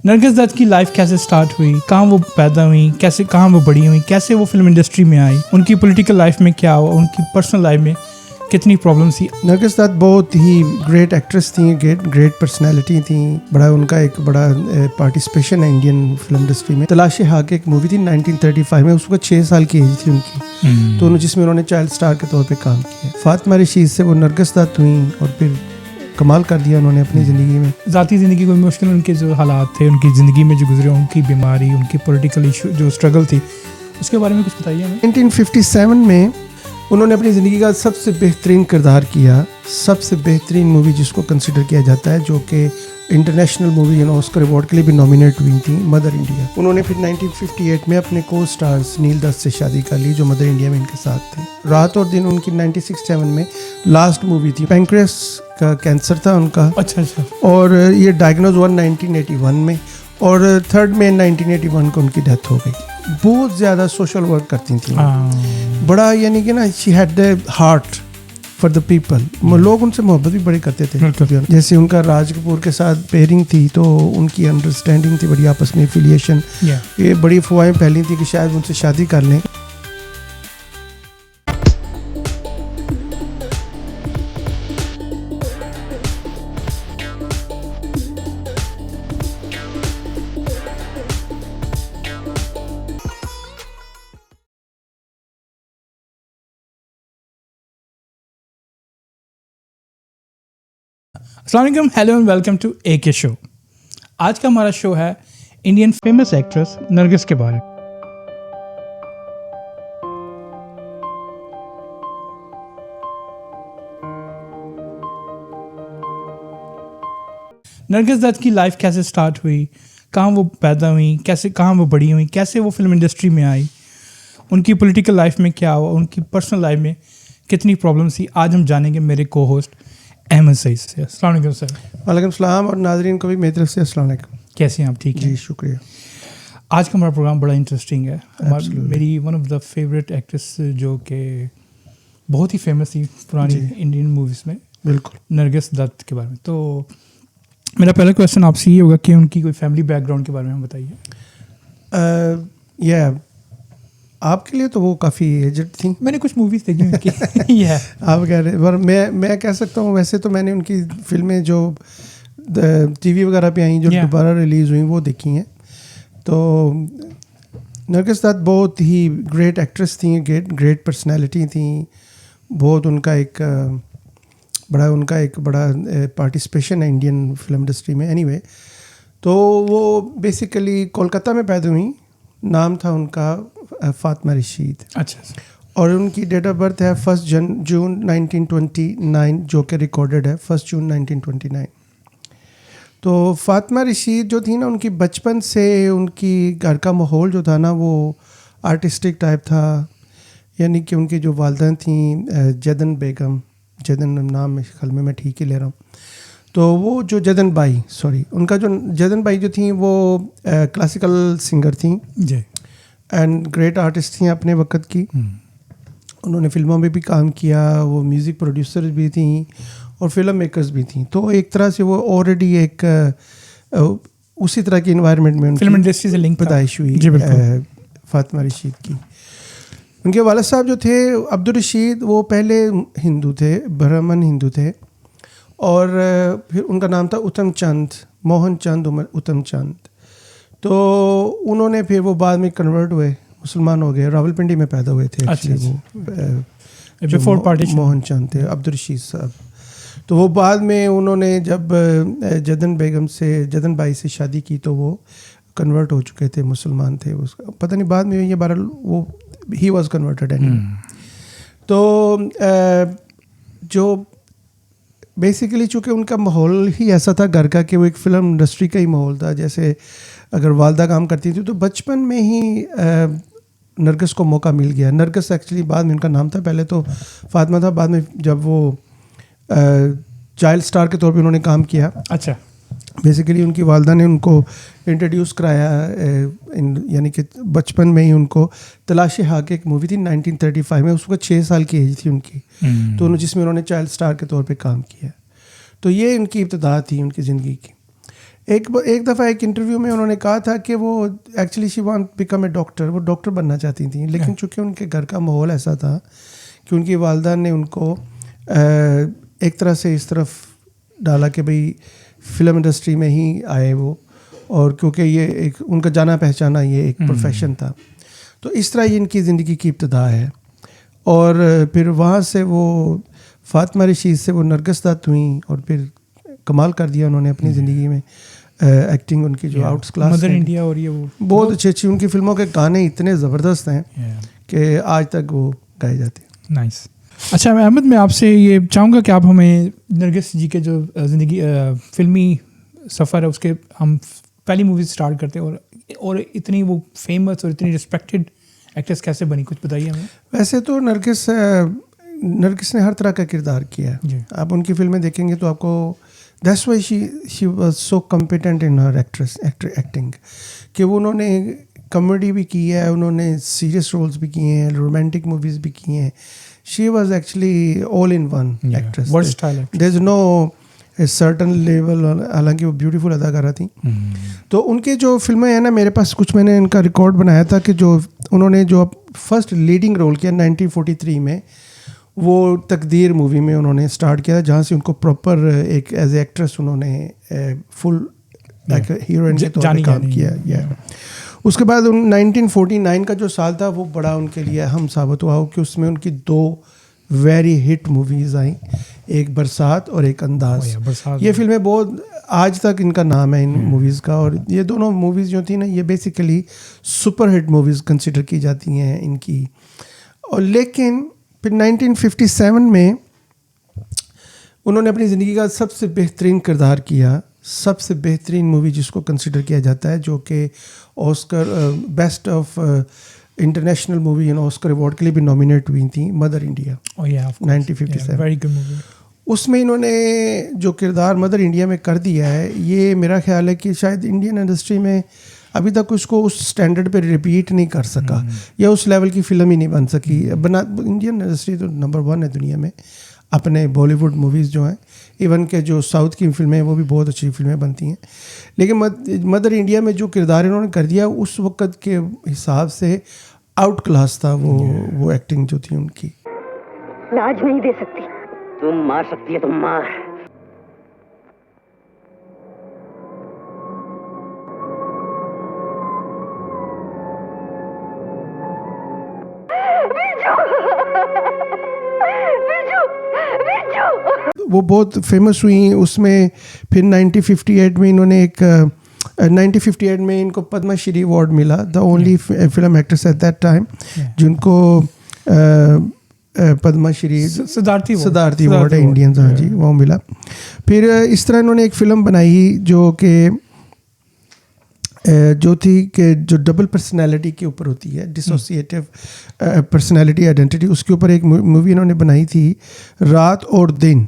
नरगिस दत्त की लाइफ कैसे स्टार्ट हुई, कहाँ वो पैदा हुई, कैसे कहाँ वो बड़ी हुई, कैसे वो फिल्म इंडस्ट्री में आई, उनकी पॉलिटिकल लाइफ में क्या हुआ, उनकी पर्सनल लाइफ में कितनी प्रॉब्लम्स थी। नरगिस दत्त बहुत ही ग्रेट एक्ट्रेस थी, ग्रेट पर्सनालिटी थी। बड़ा उनका एक बड़ा पार्टिसिपेशन है इंडियन फिल्म इंडस्ट्री में। तलाश हक एक मूवी थी 1935 में, उसको 6 साल की एज थी उनकी, तो जिसमें उन्होंने चाइल्ड स्टार के तौर पे काम किया। फातिमा रशीद से वो नरगिस दत्त हुई और फिर कमाल कर दिया उन्होंने अपनी ज़िंदगी में। ज़ाती ज़िंदगी कोई मुश्किल, उनके जो हालात थे उनकी ज़िंदगी में जो गुजरे, उनकी बीमारी, उनकी पॉलिटिकल इशू जो स्ट्रगल थी, उसके बारे में कुछ बताइए हमें। 1957 में उन्होंने अपनी ज़िंदगी का सबसे बेहतरीन किरदार किया, सबसे बेहतरीन मूवी जिसको कंसिडर किया जाता है, जो कि इंटरनेशनल मूवी ऑस्कर अवार्ड के लिए भी नॉमिनेट हुई थी, मदर इंडिया। उन्होंने फिर 1958 में अपने को स्टार्स नील दत्त से शादी कर ली, जो मदर इंडिया में इनके साथ थे। रात और दिन उनकी 1967 में लास्ट मूवी थी। पैंक्रियास का कैंसर था उनका। अच्छा, और ये डायग्नोज हुआ 1981 में, और 3 मई 1981 को उनकी डेथ हो गई। बहुत ज़्यादा सोशल वर्क करती थी, बड़ा, यानी कि ना, she had the heart for the people. लोग उनसे मोहब्बत भी बड़ी करते थे। जैसे उनका राज कपूर के साथ पेयरिंग थी, तो उनकी अंडरस्टैंडिंग थी बड़ी, आपस में एफिलिएशन। ये बड़ी अफवाहें फैली थी कि शायद उनसे शादी कर लें। अस्सलाम वालेकुम, hello and welcome to AK show. आज का हमारा शो है इंडियन फेमस एक्ट्रेस नरगिस के बारे में। नरगिस दत्त की लाइफ कैसे स्टार्ट हुई, कहाँ वो पैदा हुई, कैसे कहाँ वो बड़ी हुई, कैसे वो फिल्म इंडस्ट्री में आई, उनकी पॉलिटिकल लाइफ में क्या हुआ, उनकी पर्सनल लाइफ में कितनी प्रॉब्लम्स थी, आज हम जानेंगे मेरे को होस्ट अहमद सईद से। अस्सलाम वालेकुम सर। वालेकुम सलाम, और नाजरीन को भी मेरी तरफ से अस्सलाम वालेकुम। कैसे हैं आप? ठीक है जी, शुक्रिया। आज का हमारा प्रोग्राम बड़ा इंटरेस्टिंग है। मेरी one of the favourite actress जो कि बहुत ही फेमस थी पुरानी इंडियन मूवीज़ में, बिल्कुल, नरगिस दत्त के बारे में। तो मेरा पहला क्वेश्चन आपसे ये होगा कि उनकी कोई फैमिली बैकग्राउंड के बारे में बताइए। आपके लिए तो वो काफ़ी एजड थी। मैंने कुछ मूवीज़ देखी उनकी। आप कह रहे, पर मैं कह सकता हूँ, वैसे तो मैंने उनकी फिल्में जो TV वगैरह पे आई, जो दोबारा रिलीज़ हुई, वो देखी हैं। तो नरगिस दत्त बहुत ही ग्रेट एक्ट्रेस थी, ग्रेट पर्सनालिटी थी। बहुत उनका एक बड़ा पार्टिसिपेशन है इंडियन फिल्म इंडस्ट्री में। एनीवे, तो वो बेसिकली कोलकाता में पैदा हुई। नाम था उनका फातिमा रशीद। अच्छा। और उनकी डेट ऑफ बर्थ है 1 जून 1929, जो कि रिकॉर्डेड है 1 जून 1929। तो फातिमा रशीद जो थी ना, उनकी बचपन से उनकी घर का माहौल जो था ना, वो आर्टिस्टिक टाइप था। यानी कि उनकी जो वालदा थी जदन बेगम, जदन नाम में ख्याल में मैं ठीक ही ले रहा हूँ, तो वो जो जदन बाई जो थी, वो क्लासिकल सिंगर थी जी, एंड ग्रेट आर्टिस्ट थी अपने वक्त की। उन्होंने फिल्मों में भी काम किया, वो म्यूज़िक प्रोड्यूसर भी थी और फिल्म मेकर्स भी थी। तो एक तरह से वो ऑलरेडी एक उसी तरह की इन्वायरमेंट में फिल्म इंडस्ट्री से लिंक पैदाइश हुई फातिमा रशीद की। उनके वालिद साहब जो थे अब्दुल रशीद, वो पहले हिंदू थे, ब्राह्मण हिंदू थे, और फिर उनका नाम था उत्तम चंद, मोहन चंद उत्तम चंद। तो उन्होंने फिर वो बाद में कन्वर्ट हुए, मुसलमान हो गए, रावलपिंडी में पैदा हुए थे। अच्छा, वो बिफोर पार्टीशन मोहन चंद थे, अब्दुल रशीद साहब। तो वो बाद में उन्होंने जब जदन बाई से शादी की, तो वो कन्वर्ट हो चुके थे, मुसलमान थे। उसका पता नहीं बाद में ये बहरहाल वो ही वॉज कन्वर्टेड एनी। तो जो बेसिकली चूँकि उनका माहौल ही ऐसा था घर का, कि वो एक फ़िल्म इंडस्ट्री का ही माहौल था। जैसे अगर वालदा काम करती थी, तो बचपन में ही नरगिस को मौका मिल गया। नरगिस एक्चुअली बाद में उनका नाम था, पहले तो फातिमा था, बाद में जब वो चाइल्ड स्टार के तौर पे उन्होंने काम किया। अच्छा। बेसिकली उनकी वालदा ने उनको इंट्रोड्यूस कराया, यानी कि बचपन में ही उनको तलाश हक एक मूवी थी 1935 में, उसको 6 साल की एज थी उनकी, तो जिसमें उन्होंने चाइल्ड स्टार के तौर पे काम किया। तो ये उनकी इब्तिदा थी उनकी ज़िंदगी की। एक दफ़ा एक इंटरव्यू में उन्होंने कहा था कि वो actually she want become a doctor, वो डॉक्टर बनना चाहती थी, लेकिन चूँकि उनके घर का माहौल ऐसा था कि उनकी वालदा ने उनको एक तरह से इस तरफ डाला कि भाई फिल्म इंडस्ट्री में ही आए वो, और क्योंकि ये एक उनका जाना पहचाना ये एक प्रोफेशन था, तो इस तरह ये इनकी ज़िंदगी की इब्तिदा है। और फिर वहाँ से वो फातिमा रशीद से वो नरगिस दत्त हुई, और फिर कमाल कर दिया उन्होंने अपनी ज़िंदगी में। एक्टिंग उनकी जो आउट्स क्लास मदर इंडिया, और ये वो बहुत अच्छी उनकी फिल्मों के गाने इतने ज़बरदस्त हैं कि आज तक वो गाए जाते हैं। नाइस। अच्छा अहमद, मैं आपसे ये चाहूँगा कि आप हमें नरगिस जी के जो ज़िंदगी फिल्मी सफ़र है उसके हम पहली मूवी स्टार्ट करते हैं, और इतनी वो फेमस और इतनी रिस्पेक्टेड एक्ट्रेस कैसे बनी, कुछ बताइए हमें। वैसे तो नरगिस ने हर तरह का किरदार किया है। आप उनकी फिल्में देखेंगे तो आपको that's why she was so competent in her acting, कि वो उन्होंने कॉमेडी भी की है, उन्होंने सीरियस रोल्स भी किए हैं, रोमांटिक मूवीज़ भी की हैं। She was actually all in one actress, there is no certain level, हालांकि वो ब्यूटीफुल अदाकारा थी। तो उनके जो फिल्में हैं ना, मेरे पास कुछ, मैंने इनका रिकॉर्ड बनाया था कि जो उन्होंने जो फर्स्ट लीडिंग रोल किया 1943 में, वो तकदीर मूवी में उन्होंने स्टार्ट किया, जहाँ से उनको प्रॉपर एक एज ए एक्ट्रेस उन्होंने फुल हीरोइन के तौर पर काम किया। उसके बाद 1949 का जो साल था वो बड़ा उनके लिए अहम साबित हुआ, कि उसमें उनकी 2 वेरी हिट मूवीज़ आई, एक बरसात और एक अंदाज। ये फिल्में बहुत आज तक इनका नाम है इन मूवीज़ का, और ये दोनों मूवीज़ जो थी ना, ये basically super hit movies consider की जाती हैं इनकी। और लेकिन फिर 1957 में उन्होंने अपनी ज़िंदगी का सबसे बेहतरीन किरदार किया, सबसे बेहतरीन मूवी जिसको कंसिडर किया जाता है, जो कि Oscar best of international movie and Oscar award के लिए भी नॉमिनेट हुई थी, मदर इंडिया 1957। उसमें इन्होंने जो किरदार मदर इंडिया में कर दिया है, ये मेरा ख्याल है कि शायद इंडियन इंडस्ट्री में अभी तक उसको उस स्टैंडर्ड पे रिपीट नहीं कर सका, या उस लेवल की फ़िल्म ही नहीं बन सकी। इंडियन इंडस्ट्री तो नंबर 1 है दुनिया में, अपने बॉलीवुड मूवीज़ जो हैं, इवन के जो साउथ की फिल्में हैं वो भी बहुत अच्छी फिल्में बनती हैं, लेकिन मदर इंडिया में जो किरदार इन्होंने कर दिया उस वक्त के हिसाब से आउट क्लास था वो एक्टिंग जो थी उनकी। लाज नहीं दे सकती, तुम मार सकती है, तुम मार। वो बहुत फेमस हुई उसमें। फिर 1958 में इन्होंने 1958 में इनको पद्मश्री अवार्ड मिला, the only film actress at that time जिनको पद्मश्री सिद्धार्थी अवार्ड है इंडियंस, हाँ जी, वो मिला। फिर इस तरह इन्होंने एक फ़िल्म बनाई जो थी कि जो डबल पर्सनैलिटी के ऊपर होती है, डिसोसिएटिव पर्सनैलिटी आइडेंटिटी, उसके ऊपर एक मूवी इन्होंने बनाई थी, रात और दिन।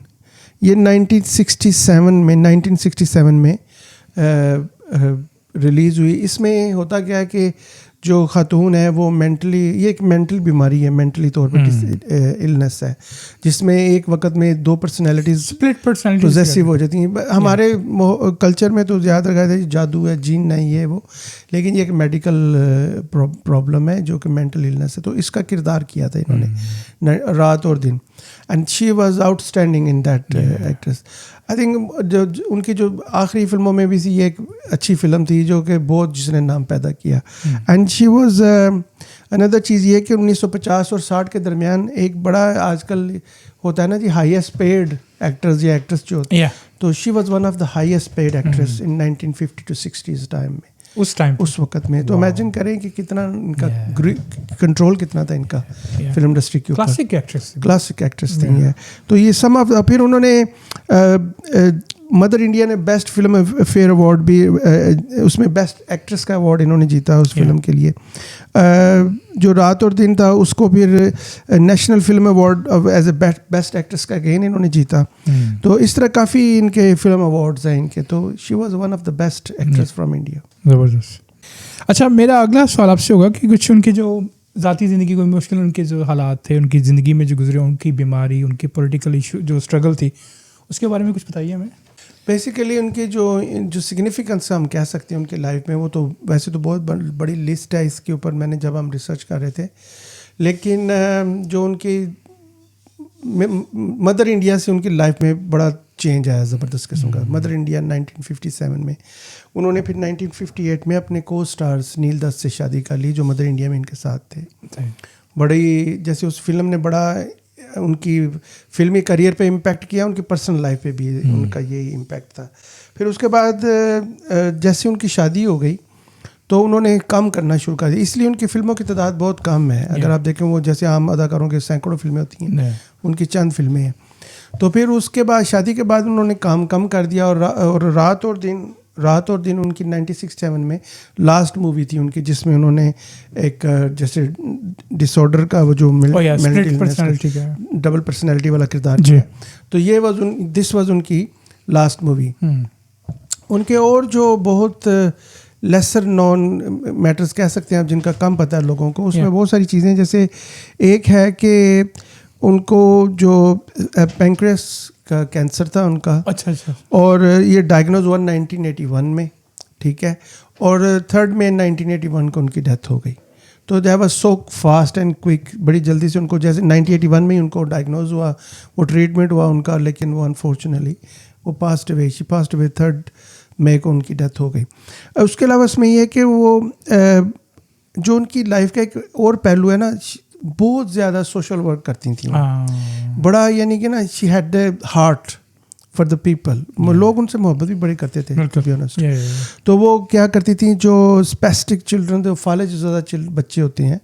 ये 1967 में रिलीज़ हुई। इसमें होता क्या है कि जो खातून है वो ये एक मेंटल बीमारी है, मेंटली तौर पर इलनेस है, जिसमें एक वक्त में 2 पर्सनैलिटीज़ स्प्लिट पर्सनैलिटी पोजेसिव हो जाती हैं। हमारे कल्चर में तो ज़्यादा रखा जाता है जादू है, जीन नहीं है वो, लेकिन ये एक मेडिकल प्रॉब्लम है जो कि मेंटल इलनेस है। तो इसका किरदार किया था इन्होंने रात और दिन, and she was outstanding in that actress. I think जो उनकी जो आखिरी फिल्मों में भी ये एक अच्छी फिल्म थी जो कि बहुत जिसने नाम पैदा किया। एंड शी वाज अनदर चीज़ ये कि 1950 और 60 के दरमियान एक बड़ा आजकल होता है ना जी, हाईएस्ट पेड एक्टर्स या एक्ट्रेस जो होती है, तो she was one of the highest paid actress in 1950 to 60s time में, उस वक्त में। तो इमेजिन करें कि कितना इनका कंट्रोल कितना था इनका फिल्म इंडस्ट्री के ऊपर। क्लासिक एक्ट्रेस थी है। तो ये सम ऑफ, फिर उन्होंने मदर इंडिया ने बेस्ट फिल्म फेयर अवार्ड भी, उसमें बेस्ट एक्ट्रेस का अवार्ड इन्होंने जीता उस फिल्म के लिए। जो रात और दिन था उसको फिर national film award as a best actress का अगेन इन्होंने जीता। तो इस तरह काफ़ी इनके फिल्म अवार्ड्स हैं इनके। तो she was one of the best actress from India. ज़बरदस्त। अच्छा, मेरा अगला सवाल आपसे होगा कि कुछ उनके जो ज़ाती ज़िंदगी को मुश्किल, उनके जो हालात थे उनकी ज़िंदगी में जो गुजरे, उनकी बीमारी, उनकी पॉलिटिकल इशू जो स्ट्रगल थी, उसके बारे में कुछ बताइए हमें। बेसिकली उनकी जो सिग्निफिकेंस हम कह सकते हैं उनकी लाइफ में, वो तो वैसे तो बहुत बड़ी लिस्ट है इसके ऊपर, मैंने जब हम रिसर्च कर रहे थे, लेकिन जो उनकी मदर इंडिया से उनकी लाइफ में बड़ा चेंज आया ज़बरदस्त किस्म का। मदर इंडिया 1957 में, उन्होंने फिर 1958 में अपने को स्टार सुनील दत्त से शादी कर ली, जो मदर इंडिया में इनके साथ थे। बड़ी जैसे उस फिल्म ने बड़ा उनकी फिल्मी करियर पे इम्पैक्ट किया, उनकी पर्सनल लाइफ पे भी उनका यही इम्पैक्ट था। फिर उसके बाद जैसे उनकी शादी हो गई तो उन्होंने काम करना शुरू कर दिया, इसलिए उनकी फिल्मों की तादाद बहुत कम है। अगर आप देखें वो जैसे आम अदाकारों के सैकड़ों फिल्में होती हैं, उनकी चंद फिल्में हैं। तो फिर उसके बाद शादी के बाद उन्होंने काम कम कर दिया, और रात और दिन उनकी 96-7 में लास्ट मूवी थी उनकी, जिसमें उन्होंने एक जैसे डिसऑर्डर का वो जो डबल पर्सनैलिटी वाला किरदार किया। तो ये दिस वाज उनकी लास्ट मूवी। उनके और जो बहुत लेसर नॉन मैटर्स कह सकते हैं आप, जिनका कम पता है लोगों को, उसमें बहुत सारी चीज़ें, जैसे एक है कि उनको जो पैंक्रियास का कैंसर था उनका, अच्छा, और ये डायग्नोज हुआ 1981 में, ठीक है, और 3 मई 1981 को उनकी डेथ हो गई। तो that was so fast and quick, बड़ी जल्दी से उनको, जैसे 1981 में ही उनको डायग्नोज हुआ, वो ट्रीटमेंट हुआ उनका, लेकिन वो अनफॉर्चुनेटली वो पास्ट अवे 3 मई को उनकी डेथ हो गई। उसके अलावा इसमें ये है कि वो जो उनकी लाइफ का एक और पहलू है ना, बहुत ज़्यादा सोशल वर्क करती थी, बड़ा, यानी कि ना she had the heart for the people, लोग उनसे मोहब्बत भी बड़ी करते थे, टू बी ऑनेस्ट। तो वो क्या करती थी, जो स्पेसिफिक चिल्ड्रन, जो फाले जो ज़्यादा बच्चे होते हैं,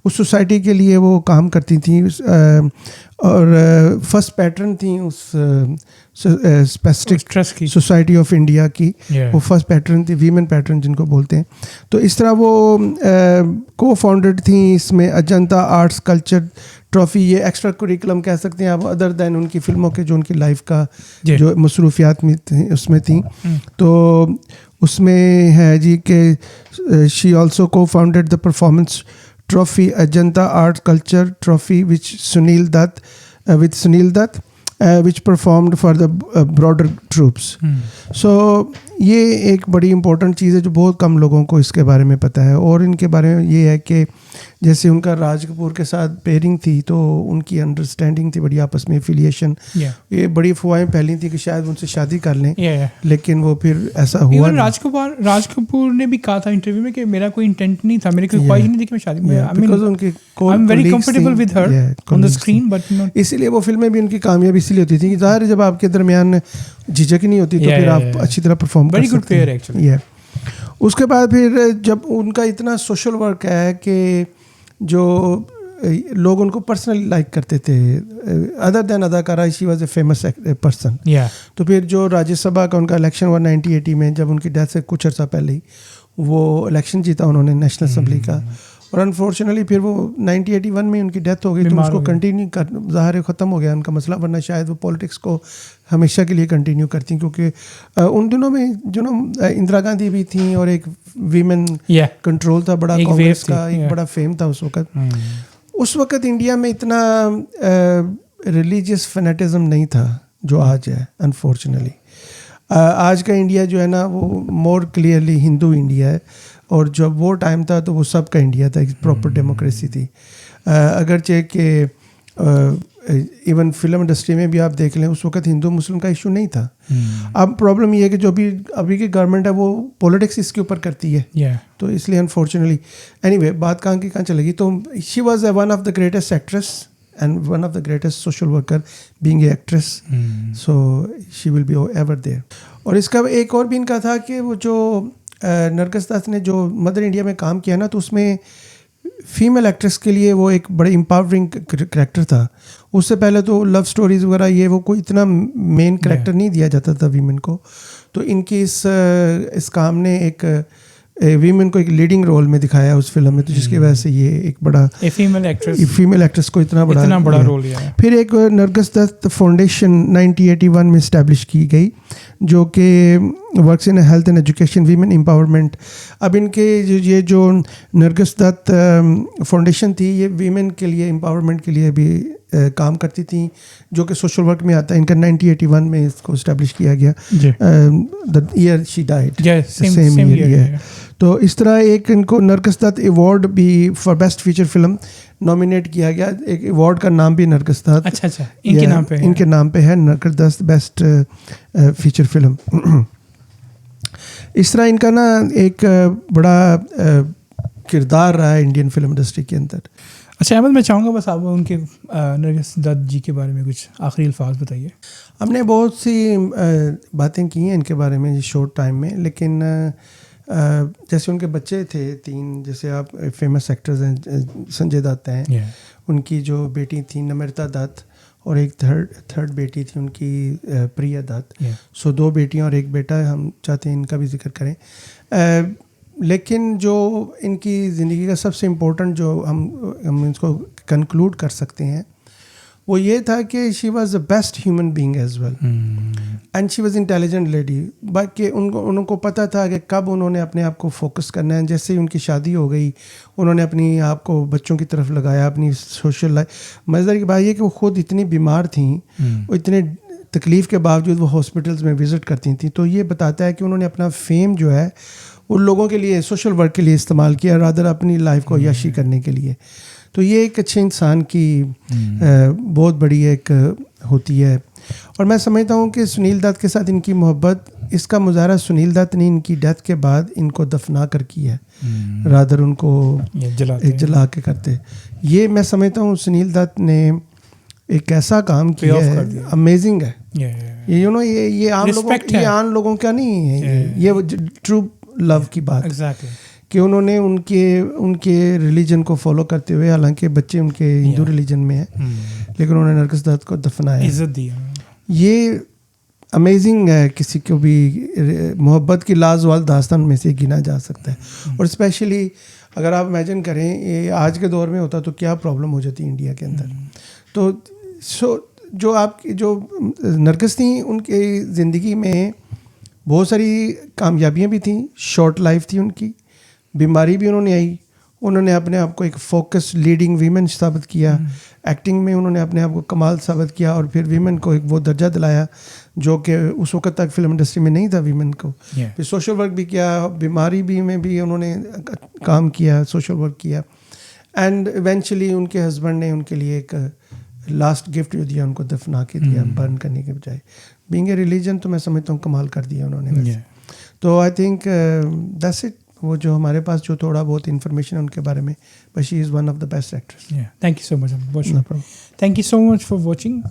उस सोसाइटी के लिए वो काम करती थी, और फर्स्ट पैटर्न थी उस स्पेसिफिक सोसाइटी ऑफ इंडिया की, वो फर्स्ट पैटर्न थी, वीमेन पैटर्न जिनको बोलते हैं। तो इस तरह वो को फाउंडेड थी इसमें अजंता आर्ट्स कल्चर ट्रॉफी, ये एक्स्ट्रा करिकुलम कह सकते हैं आप, अदर दैन उनकी फिल्मों के जो उनकी लाइफ का जो मसरूफियात में थी उसमें थी। तो उसमें है जी कि she also cofounded the performance trophy Ajanta art culture trophy which Sunil Dutt which performed for the broader troops. So ये एक बड़ी इम्पोर्टेंट चीज़ है जो बहुत कम लोगों को इसके बारे में पता है। और इनके बारे में ये है कि जैसे उनका राज कपूर के साथ पेयरिंग थी, तो उनकी अंडरस्टैंडिंग थी बड़ी आपस में, एफिलिएशन, ये बड़ी अफवाहें फैली थी कि शायद उनसे शादी कर लें, लेकिन वो फिर ऐसा हुआ। राज कपूर ने भी कहा था इंटरव्यू में कि मेरा कोई इंटेंट नहीं था, मेरी कोई ख्वाहिश नहीं थी कि मैं शादी में, I am very comfortable with her on the screen, but not. इसीलिए वो फिल्में भी उनकी कामयाबी इसलिए होती थी कि ज़ाहिर जब आपके दरमियान झिझक ही नहीं होती तो फिर आप अच्छी तरह परफॉर्म कर सकते हैं। एक्चुअली उसके बाद फिर जब उनका इतना सोशल वर्क है कि जो लोग उनको पर्सनली लाइक करते थे, अदर देन अदाकारा, she was a famous person. तो फिर जो राज्यसभा का उनका इलेक्शन हुआ 1980 में, जब उनकी डेथ से कुछ अर्सा पहले ही वो इलेक्शन जीता उन्होंने नेशनल असम्बली का, और अनफॉर्चुनेटली फिर वो 1981 में उनकी डेथ हो गई, तो उसको कंटिन्यू कर, ज़ाहिर ख़त्म हो गया उनका मसला, वरना शायद वो पॉलिटिक्स को हमेशा के लिए कंटिन्यू करती, क्योंकि उन दिनों में जो ना इंदिरा गांधी भी थी और एक वीमेन कंट्रोल था बड़ा, कांग्रेस का एक बड़ा फेम था उस वक़्त। उस वक़्त इंडिया में इतना रिलीजियस फैनेटिज़म नहीं था जो आज है, अनफॉर्चुनेटली। आज का इंडिया जो है ना, वो मोर क्लियरली हिंदू इंडिया है, और जब वो टाइम था तो वो सबका इंडिया था, एक प्रॉपर डेमोक्रेसी थी। अगरचे कि इवन फिल्म इंडस्ट्री में भी आप देख लें, उस वक्त हिंदू मुस्लिम का इशू नहीं था। अब प्रॉब्लम ये है कि जो अभी की गवर्नमेंट है वो पॉलिटिक्स इसके ऊपर करती है, तो इसलिए अनफॉर्चुनेटली, एनीवे बात कहाँ चलेगी। तो she was one of the greatest actress and one of the greatest social worker being a actress, so she will be ever there. और इसका एक और भी इनका था कि वो जो नरगिस दत्त ने जो मदर इंडिया में काम किया ना, तो उसमें फीमेल एक्ट्रेस के लिए वो एक बड़े एम्पावरिंग करैक्टर था। उससे पहले तो लव स्टोरीज वगैरह ये वो कोई इतना मेन करैक्टर नहीं दिया जाता था वीमेन को, तो इनकी इस काम ने एक वीमेन को एक लीडिंग रोल में दिखाया उस फिल्म में, तो जिसकी वजह से ये एक बड़ा फीमेल एक्ट्रेस को इतना बड़ा रोल लिया। फिर एक नरगिस दत्त फाउंडेशन 1981 में इस्टेब्लिश की गई, जो कि works in health and education, women empowerment. अब इनके ये जो नरगिस दत्त फाउंडेशन थी, ये वीमेन के लिए एम्पावरमेंट के लिए भी काम करती थी, जो कि सोशल वर्क में आता है. इनका 1981 में इसको इस्टेब्लिश किया गया, the year she died, same year. तो इस तरह एक इनको नरगिस दत्त अवार्ड भी for best feature film nominate किया गया. एक अवार्ड का नाम भी नरगिस दत्त, अच्छा इनके नाम पे है Nargis Dutt best feature film. इस तरह इनका ना एक बड़ा किरदार रहा है इंडियन फिल्म इंडस्ट्री के अंदर. अच्छा अहमद, मैं चाहूँगा बस आप उनके नरगिस दत्त जी के बारे में कुछ आखिरी अल्फाज बताइए. हमने बहुत सी बातें की हैं इनके बारे में शॉर्ट टाइम में, लेकिन जैसे उनके बच्चे थे 3, जैसे आप फेमस एक्टर्स हैं संजय दत्त हैं, उनकी जो बेटी थी नम्रता दत्त, और एक थर्ड बेटी थी उनकी प्रिया दत्त. सो 2 बेटियां और 1 बेटा. हम चाहते हैं इनका भी जिक्र करें. लेकिन जो इनकी ज़िंदगी का सबसे इम्पोर्टेंट जो हम इसको कंक्लूड कर सकते हैं, वो ये था कि she was the best human being as well, and she was intelligent lady. बाकी उनको पता था कि कब उन्होंने अपने आप को फोकस करना है. जैसे ही उनकी शादी हो गई, उन्होंने अपनी आप को बच्चों की तरफ लगाया, अपनी सोशल लाइफ. मज़ेदार की बात ये कि वो खुद इतनी बीमार थी, वो इतने तकलीफ़ के बावजूद वो हॉस्पिटल्स में विज़िट करती थी. तो ये बताता है कि उन्होंने अपना फेम जो है उन लोगों के लिए, सोशल वर्क के लिए इस्तेमाल किया, रादर अपनी लाइफ को यशी करने के लिए. तो ये एक अच्छे इंसान की बहुत बड़ी एक होती है. और मैं समझता हूँ कि सुनील दत्त के साथ इनकी मोहब्बत, इसका मुजाहरा सुनील दत्त ने इनकी डेथ के बाद इनको दफना कर की है, रादर उनको जला के करते. ये मैं समझता हूँ सुनील दत्त ने एक ऐसा काम किया है, अमेजिंग है. ये ये आम लोगों का नहीं है, ये ट्रू लव की बात. कि उन्होंने उनके रिलीजन को फॉलो करते हुए, हालांकि बच्चे उनके हिंदू रिलीजन में हैं, लेकिन उन्होंने नरगिस दत्त को दफनाया, इज्जत दी. ये अमेजिंग है. किसी को भी मोहब्बत की लाजवाब दास्तान में से गिना जा सकता है. और स्पेशली अगर आप इमेजिन करें ये आज के दौर में होता तो क्या प्रॉब्लम हो जाती इंडिया के अंदर. तो जो नरगिस थी, उनकी ज़िंदगी में बहुत सारी कामयाबियाँ भी थी, शॉर्ट लाइफ थी उनकी, बीमारी भी उन्होंने आई. उन्होंने अपने आप को एक फोकस लीडिंग वीमेन साबित किया. एक्टिंग में उन्होंने अपने आप को कमाल साबित किया, और फिर वीमेन को एक वो दर्जा दिलाया जो कि उस वक्त तक फिल्म इंडस्ट्री में नहीं था वीमेन को. फिर सोशल वर्क भी किया, बीमारी भी में भी उन्होंने काम किया, सोशल वर्क किया. एंड इवेंचुअली उनके हस्बैंड ने उनके लिए एक लास्ट गिफ्ट जो दिया, उनको दफना के दिया, बर्न करने के बजाय. बीइंग ए रिलीजन तो मैं समझता हूँ कमाल कर दिया उन्होंने. तो आई थिंक दैट्स इट. वो जो हमारे पास जो थोड़ा बहुत इन्फॉर्मेशन है उनके बारे में, but she is one of the best actress. Thank you so much. Thank you so much for watching.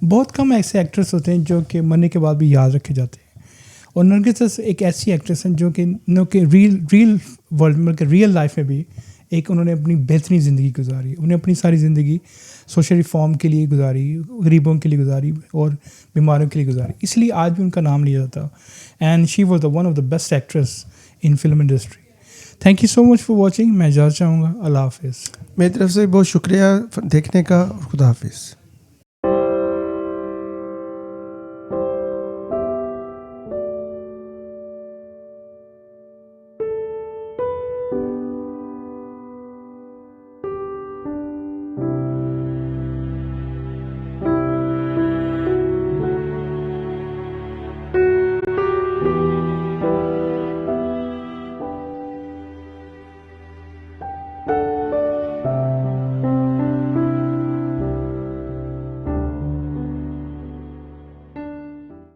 बहुत कम ऐसे एक्ट्रेस होते हैं जो कि मरने के बाद भी याद रखे जाते हैं, और नरगिस दत्त एक ऐसी एक्ट्रेस हैं जो कि रियल वर्ल्ड में, रियल लाइफ में भी एक उन्होंने अपनी बेहतरीन ज़िंदगी गुजारी. उन्हें अपनी सारी ज़िंदगी सोशल रिफॉर्म के लिए गुजारी, गरीबों के लिए गुजारी, और बीमारों के लिए गुजारी. इसलिए आज भी उनका नाम लिया जाता. And she was the one of the best actress in film industry. Thank you so much for watching. मैं इजाज़त चाहूँगा. अल्लाह हाफिज़. मेरी तरफ से बहुत शुक्रिया देखने का. खुदा हाफिज़.